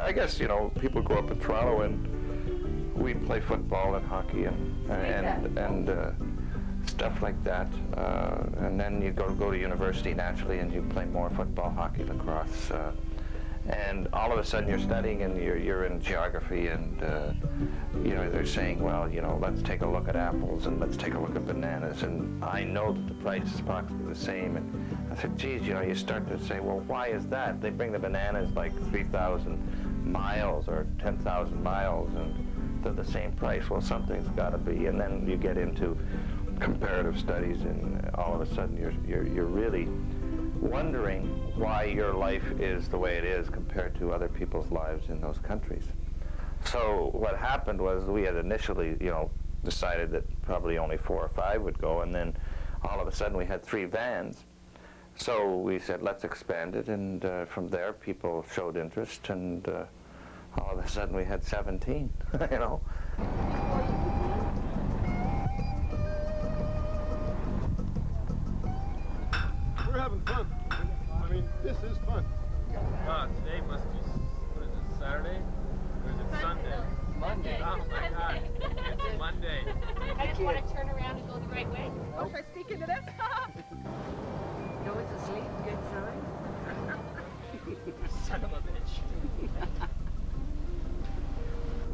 I guess, you know, people grow up in Toronto and we play football and hockey and stuff like that. And then you go to university naturally and you play more football, hockey, lacrosse. And all of a sudden you're studying and you're in geography and, you know, they're saying, well, you know, let's take a look at apples and let's take a look at bananas. And I know that the price is approximately the same. And I said, geez, you know, you start to say, well, why is that? They bring the bananas like 3,000 miles or 10,000 miles and they're the same price. Well, something's got to be. And then you get into comparative studies and all of a sudden you're really wondering why your life is the way it is compared to other people's lives in those countries. So what happened was we had initially, you know, decided that probably only 4 or 5 would go, and then all of a sudden we had 3 vans. So we said, let's expand it, and from there people showed interest, and all of a sudden we had 17, you know. We're having fun. I mean, this is fun. Today must be, what is it, Saturday? Or is it Sunday? Monday. Oh my God, it's Monday. I just want to turn around and go the right way. Oh, should I speak into this? No one's asleep, good sign. Son of a bitch.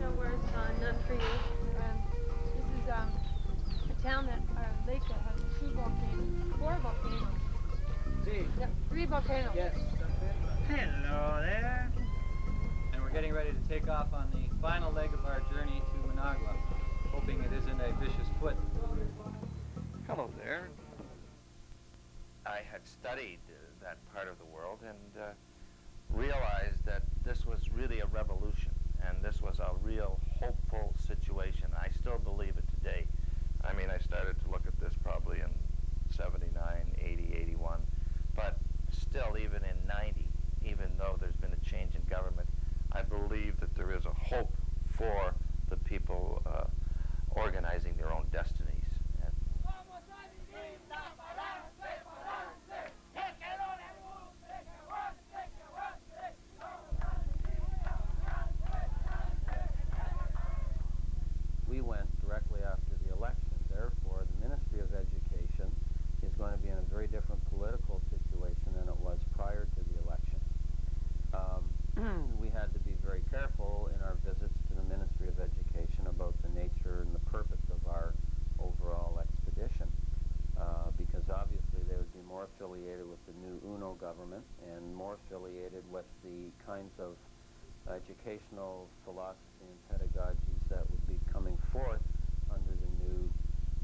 No worries, John, none for you. This is a town that, lake that has 2 volcanoes, 4 volcanoes. See? Yep, 3 volcanoes. Yes. Hello there. And we're getting ready to take off on the final leg of our journey to Managua, hoping it isn't a vicious foot. Hello there. I had studied that part of the world and realized that this was really a revolution and this was a real hopeful situation. I still believe it today. I mean, I started to look at this probably in 79, 80, 81, but still even in 90, even though there's been a change in government, I believe that there is a hope for the people organizing their own destinies. We went directly after the election. Therefore, the Ministry of Education is going to be in a very different political situation than it was prior to the election. We had to be very careful in our visits to the Ministry of Education about the nature and the purpose of our overall expedition, because obviously they would be more affiliated with the new UNO government and more affiliated with the kinds of educational philosophy and pedagogies that would be coming forth under the new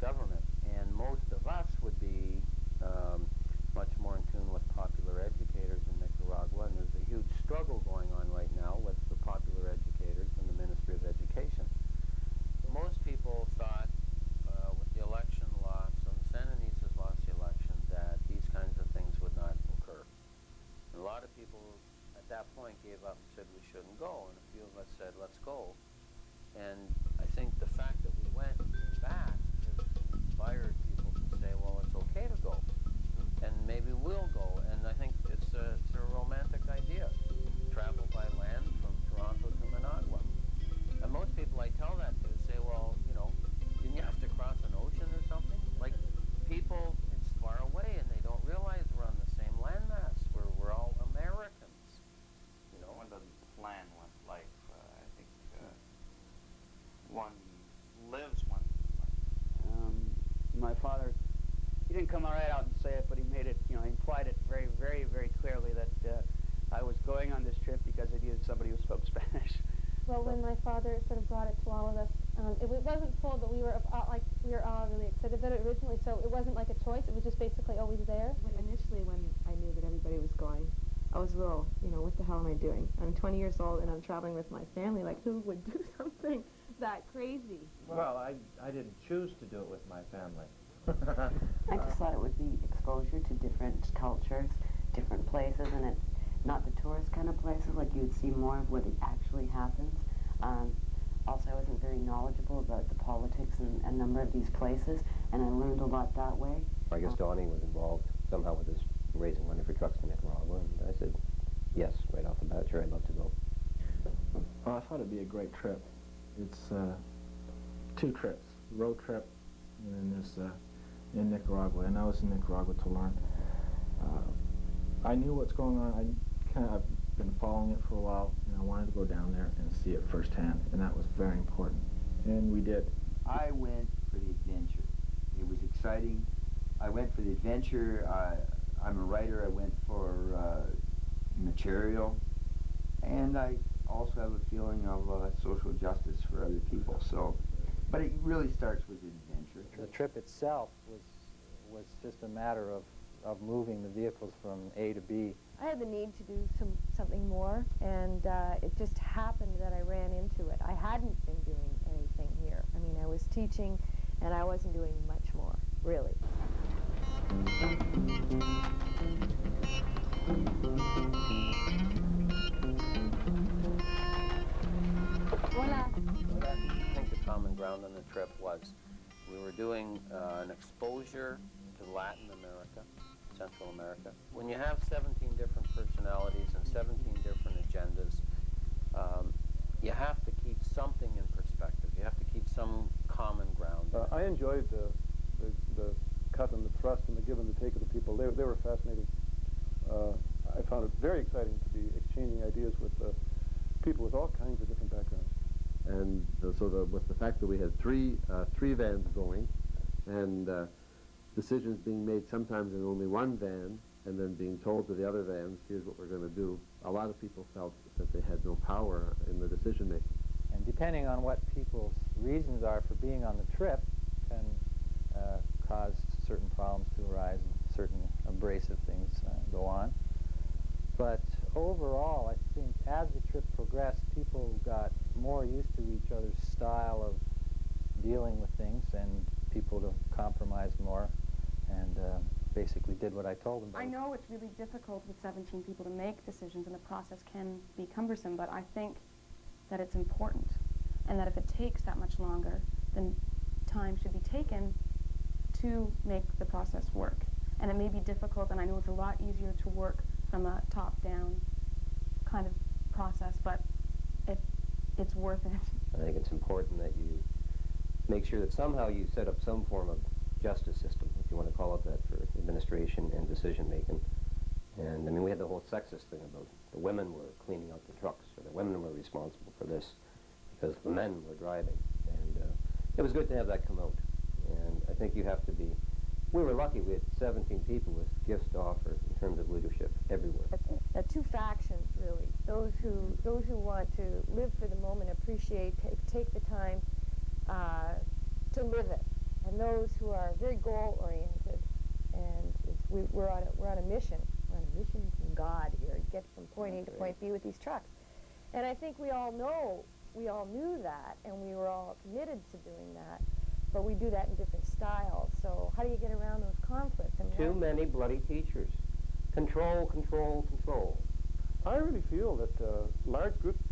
government. And most of us would be much more in tune with popular educators in Nicaragua, and there's a huge struggle going on right now with the popular educators and the Ministry of Education. Most people thought with the election loss, and Sandinistas lost the election, that these kinds of things would not occur. And a lot of people at that point gave up and said we shouldn't go, and a few of us said let's go. And I think the fact that we went and came back has inspired people to say, well, it's okay to go, and maybe we'll go. And I think it's a romantic idea. Travel by land from Toronto to Managua. And most people I tell that to say, well, you know, didn't you have to cross an ocean or something? Like, people, it's far away and they don't realize we're on the same landmass. We're all Americans. You know? One doesn't plan one's life. I think one lives one's life. My father, he didn't come right out and say it, but he made it, you know, he implied it very, very, very clearly that I was going on this trip because I needed somebody who spoke Spanish. Well, when my father sort of brought it to all of us, it wasn't full, but we were all really excited about it originally, so it wasn't like a choice, it was just basically always there. Initially, when I knew that everybody was going, I was a little, you know, what the hell am I doing? I'm 20 years old and I'm traveling with my family, like who would do something that crazy? Well, I didn't choose to do it with my family. I just thought it would be exposure to different cultures, different places, and it's not the tourist kind of places, like you would see more of what actually happens. Also, I wasn't very knowledgeable about the politics in a number of these places, and I learned a lot that way. I guess Donnie was involved somehow with this raising money for trucks to Nicaragua, and I said, yes, right off the bat, sure, I'd love to go. I thought it'd be a great trip. It's 2 trips, road trip, and then there's in Nicaragua, and I was in Nicaragua to learn. I knew what's going on. I've been following it for a while, and I wanted to go down there and see it firsthand, and that was very important, and we did. I went for the adventure. It was exciting. I went for the adventure. I'm a writer. I went for material, and I also have a feeling of social justice for other people. So, but it really starts with adventure. The trip itself was just a matter of moving the vehicles from A to B. I had the need to do something more, and it just happened that I ran into it. I hadn't been doing anything here. I mean, I was teaching, and I wasn't doing much more, really. I think the common ground on the trip was we were doing an exposure to Latin America, Central America. When you have 17 different personalities and 17 different agendas, you have to keep something in perspective. You have to keep some common ground. I enjoyed the cut and the thrust and the give and the take of the people. They were fascinating. I found it very exciting to be exchanging ideas with people with all kinds of different backgrounds. And so with the fact that we had three vans going, and decisions being made sometimes in only one van, and then being told to the other vans, here's what we're going to do, a lot of people felt that they had no power in the decision making. And depending on what people's reasons are for being on the trip can cause certain problems to arise and certain abrasive things go on. But overall, I think as the trip progressed, people got more used to each other's style of dealing with things, and people to compromise more, and basically did what I told them. I know it's really difficult with 17 people to make decisions, and the process can be cumbersome, but I think that it's important, and that if it takes that much longer, then time should be taken to make the process work. And it may be difficult, and I know it's a lot easier to work from a top-down kind of process, but it's worth it. I think it's important that you make sure that somehow you set up some form of justice system, if you want to call it that, for administration and decision making. And I mean, we had the whole sexist thing about the women were cleaning out the trucks, or the women were responsible for this because the men were driving. And it was good to have that come out. And I think you have to be, we were lucky, we had 17 people with gifts to offer in terms of leadership everywhere. Two factions, really. Those who want to live for the moment, appreciate, take the time to live it, and those who are very goal-oriented. And we're on a mission. We're on a mission from God here to get from point A to point B with these trucks. And I think we all knew that, and we were all committed to doing that. But we do that in different styles. So how do you get around those conflicts? I mean, too many bloody teachers. Control, control, control. I really feel that large groups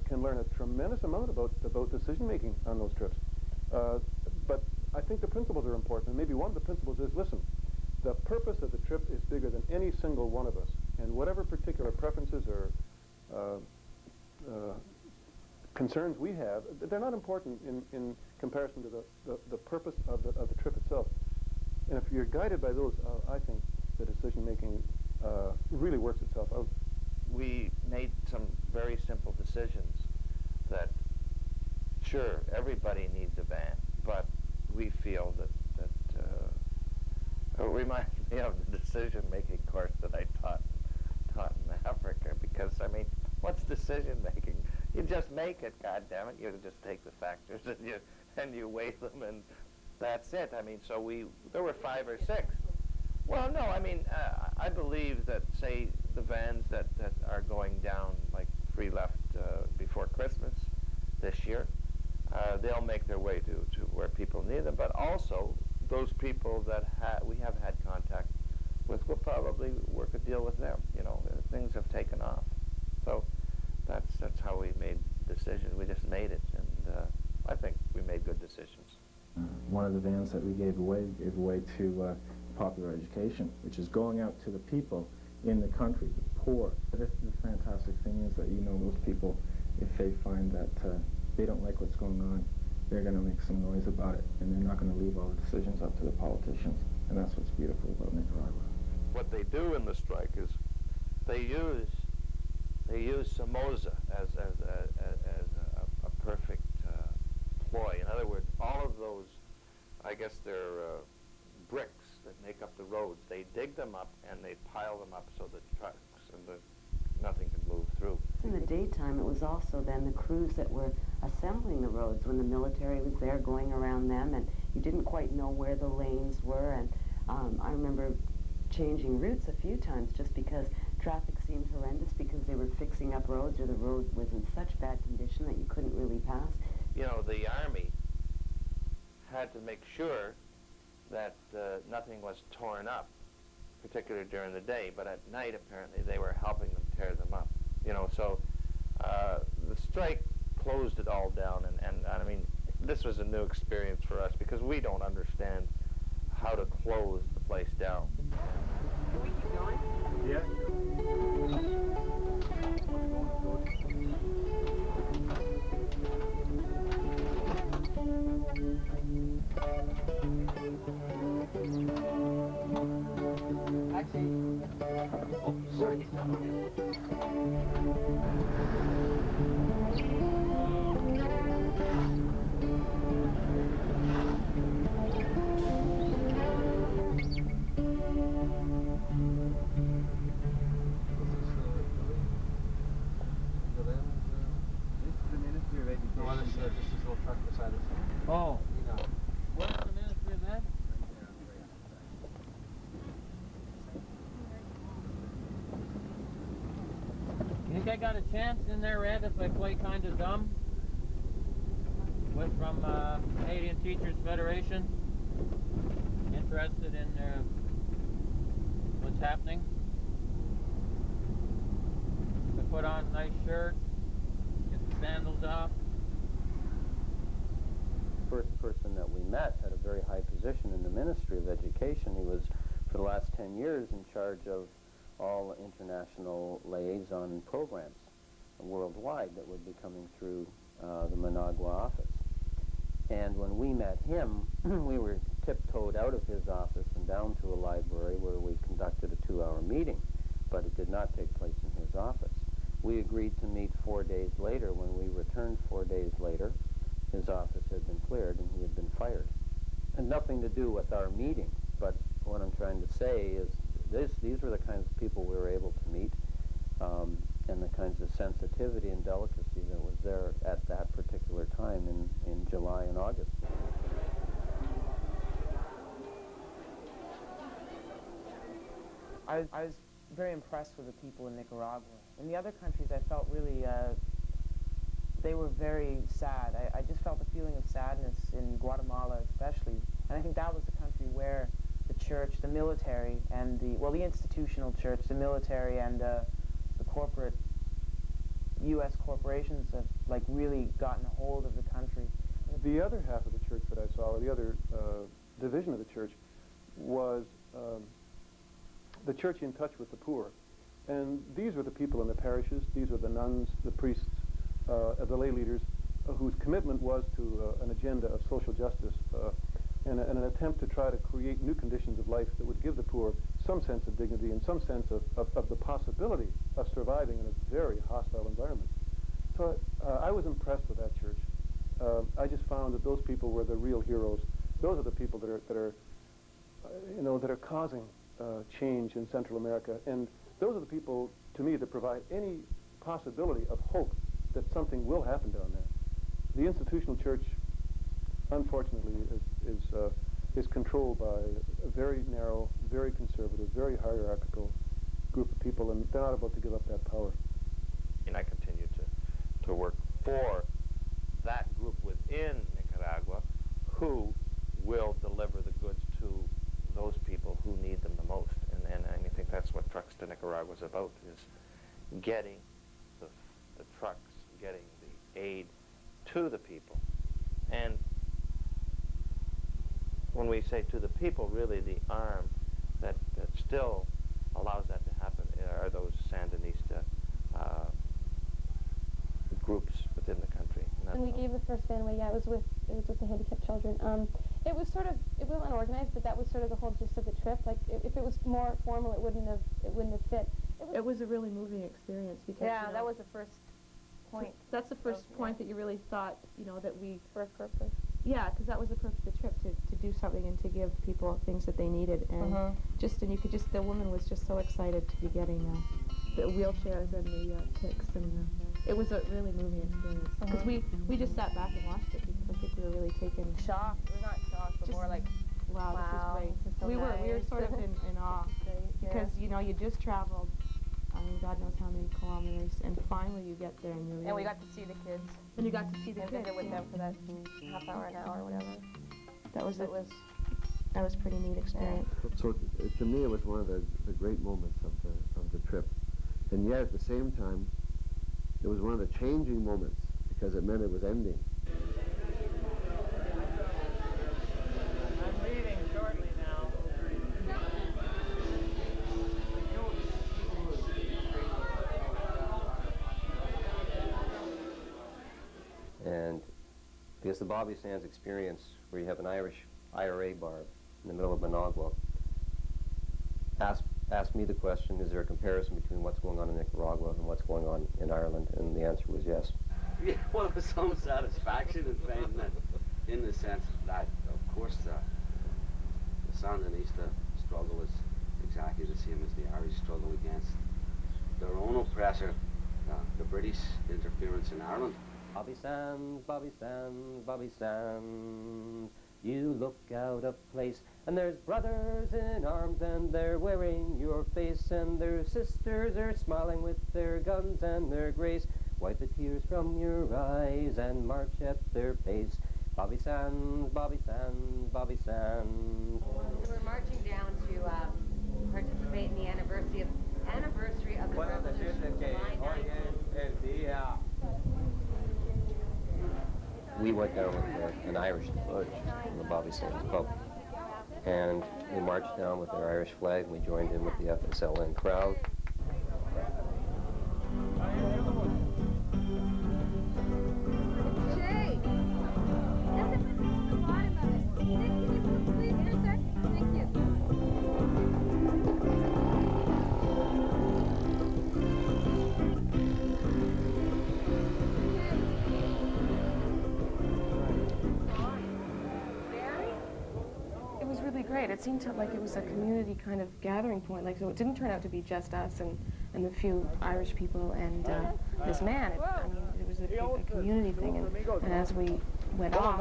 can learn a tremendous amount about decision making on those trips. But I think the principles are important. And maybe one of the principles is, listen, the purpose of the trip is bigger than any single one of us. And whatever particular preferences or concerns we have, they're not important in comparison to the purpose of the trip itself. And if you're guided by those, I think the decision-making really works itself out. We made some very simple decisions that, sure, everybody needs a van, but we feel that it reminds me of the decision-making course that I taught in Africa, because, I mean, what's decision-making? You just make it, goddammit. You just take the factors and you weigh them, and that's it. I mean, so there were 5 or 6. Well, no, I mean, I believe that, say, the vans that are going down, like 3 left before Christmas this year, they'll make their way to where people need them. But also, those people that we have had contact with, will probably work a deal with them. You know, things have taken off. So that's how we made the decision. We just made it, and I think we made good decisions. One of the vans that we gave away to Popular Education, which is going out to the people in the country, the poor. The fantastic thing is that you know those people if they find that they don't like what's going on, they're going to make some noise about it, and they're not going to leave all the decisions up to the politicians. And that's what's beautiful about Nicaragua. What they do in the strike is they use Somoza as a perfect ploy. In other words, all of those, I guess they're bricks that make up the roads, they dig them up and they pile them up so the trucks and nothing can move through. In the daytime, it was also then the crews that were assembling the roads when the military was there going around them, and you didn't quite know where the lanes were. And I remember changing routes a few times just because traffic seemed horrendous because they were fixing up roads or the road was in such bad condition that you couldn't really pass. You know, the Army had to make sure that nothing was torn up, particularly during the day, but at night apparently they were helping them tear them up. You know, so the strike closed it all down, and I mean, this was a new experience for us because we don't understand how to close the place down. Can we keep going? Yeah. Oh, what's the Ministry of Ed? You think I got a chance in there, Ed, if I play kind of dumb? From Canadian Teachers Federation. Interested in what's happening? I put on a nice shirt, get the sandals off. First person that we met had a very high position in the Ministry of Education. He was, for the last 10 years, in charge of all international liaison programs worldwide that would be coming through the Managua office. And when we met him, we were tiptoed out of his office and down to a library where we conducted a 2-hour meeting, but it did not take place in his office. We agreed to meet 4 days later. When we returned 4 days later, his office had been cleared and he had been fired. And nothing to do with our meeting, but what I'm trying to say is these were the kinds of people we were able to meet, and the kinds of sensitivity and delicacy that was there at that particular time in July and August. I was very impressed with the people in Nicaragua. In the other countries, I felt really, they were very sad. I just felt a feeling of sadness in Guatemala especially. And I think that was the country where the church, the military, and the institutional church, the military, and the corporate U.S. corporations have really gotten a hold of the country. The other half of the church that I saw, or the other division of the church, was the church in touch with the poor. And these were the people in the parishes, these were the nuns, the priests, the lay leaders, whose commitment was to an agenda of social justice and an attempt to try to create new conditions of life that would give the poor some sense of dignity and some sense of the possibility of surviving in a very hostile environment. So I was impressed with that church. I just found that those people were the real heroes. Those are the people that are causing change in Central America, and those are the people, to me, that provide any possibility of hope that something will happen down there. The institutional church, unfortunately, is controlled by a very narrow, very conservative, very hierarchical group of people, and they're not about to give up that power. And I continue to work for that group within Nicaragua who will deliver the goods to those people who need them the most. And I think that's what Trucks to Nicaragua is about, is getting the trucks, getting the aid to the people. And when we say to the people, really the arm that still allows that to happen are those Sandinista groups When we gave the first van away, yeah, it was with the handicapped children. It was wasn't organized, but that was sort of the whole gist of the trip. Like if it was more formal, it wouldn't have fit. It was a really moving experience because that was the first point. That's the first point that you really thought, that we For a purpose. Yeah, because that was the purpose of the trip, to do something and to give people things that they needed, and and you could just, the woman was just so excited to be getting the wheelchairs and the kicks, and it was a really moving experience. Because we just sat back and watched it because I think we were really taken. Shocked. We're not shocked, but more like, wow, this is great. This is so we were nice. sort of in awe because you just traveled. I mean, God knows how many kilometers, and finally you get there, and you're really... And we got to see the kids. And you got to see the kids. And visit with them for that half hour, an hour, whatever. That was a pretty neat experience. So to me, it was one of the great moments of the trip, and yet at the same time, it was one of the changing moments because it meant it was ending. I'm leaving shortly now. And because the Bobby Sands experience, where you have an Irish IRA bar in the middle of Managua, asked me the question, is there a comparison between what's going on in Nicaragua and what's going on in Ireland? And the answer was yes. Yeah, well, there's some satisfaction in finding that, in the sense that, of course, the Sandinista struggle is exactly the same as the Irish struggle against their own oppressor, the British interference in Ireland. Bobby Sands, Bobby Sands, Bobby Sands, you look out of place, and there's brothers in arms, and they're wearing your face, and their sisters are smiling with their guns and their grace. Wipe the tears from your eyes and march at their pace. Bobby Sands, Bobby Sands, Bobby Sands. We're marching down to participate in the anniversary of the revolution, July 9th. We went down with an Irish lodge from the Bobby Sands pub, and we marched down with our Irish flag, and we joined in with the FSLN crowd. Jay! The bottom of it. Nick, can you move, please, intersect? Thank you. It was really great. It seemed like it was a community kind of gathering point. Like, so it didn't turn out to be just us and the few Irish people and this man. It was a community thing. And as we went off,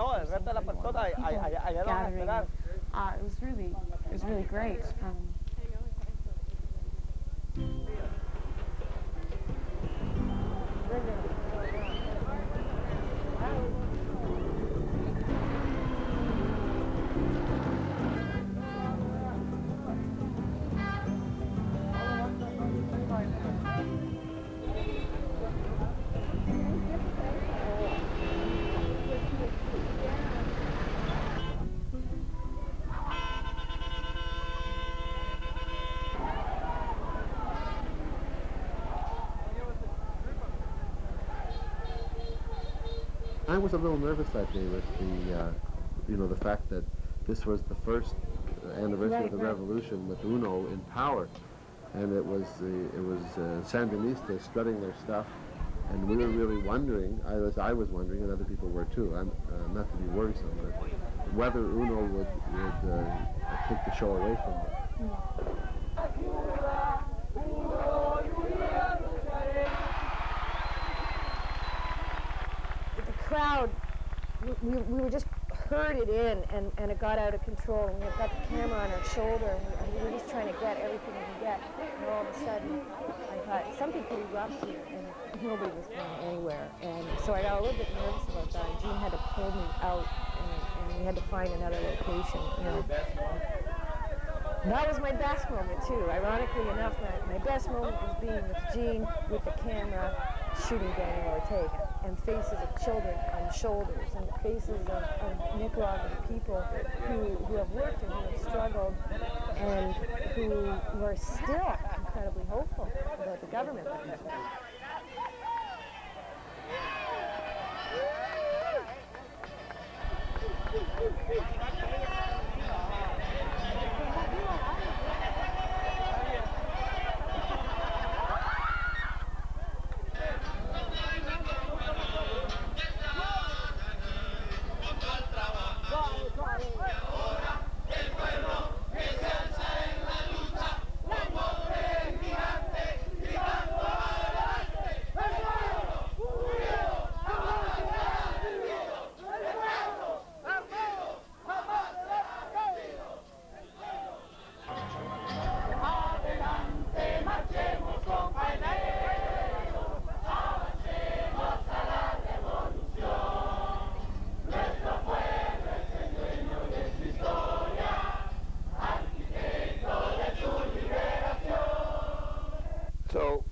gathering. It was really great. I was a little nervous that day with the fact that this was the first anniversary of the revolution with UNO in power, and it was Sandinistas strutting their stuff, and we were really wondering. I was wondering, and other people were too. Not to be worrisome, but whether UNO would take the show away from them. The crowd, we were just herded in, and it got out of control, and we've got the camera on our shoulder, and we were just trying to get everything we could get, and all of a sudden I thought something pretty rough here, and nobody was going anywhere, and so I got a little bit nervous about that, and Jean had to pull me out, and we had to find another location. That was my best moment too. Ironically enough, my best moment was being with Jean with the camera shooting Daniel Ortega, and faces of children on shoulders, and faces of Nicaraguan people who have worked and who have struggled, and who are still incredibly hopeful about the government. So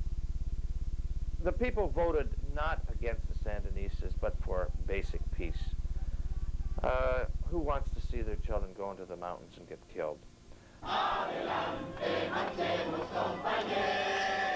the people voted not against the Sandinistas, but for basic peace. Who wants to see their children go into the mountains and get killed? Adelante, marchemos, compañeros.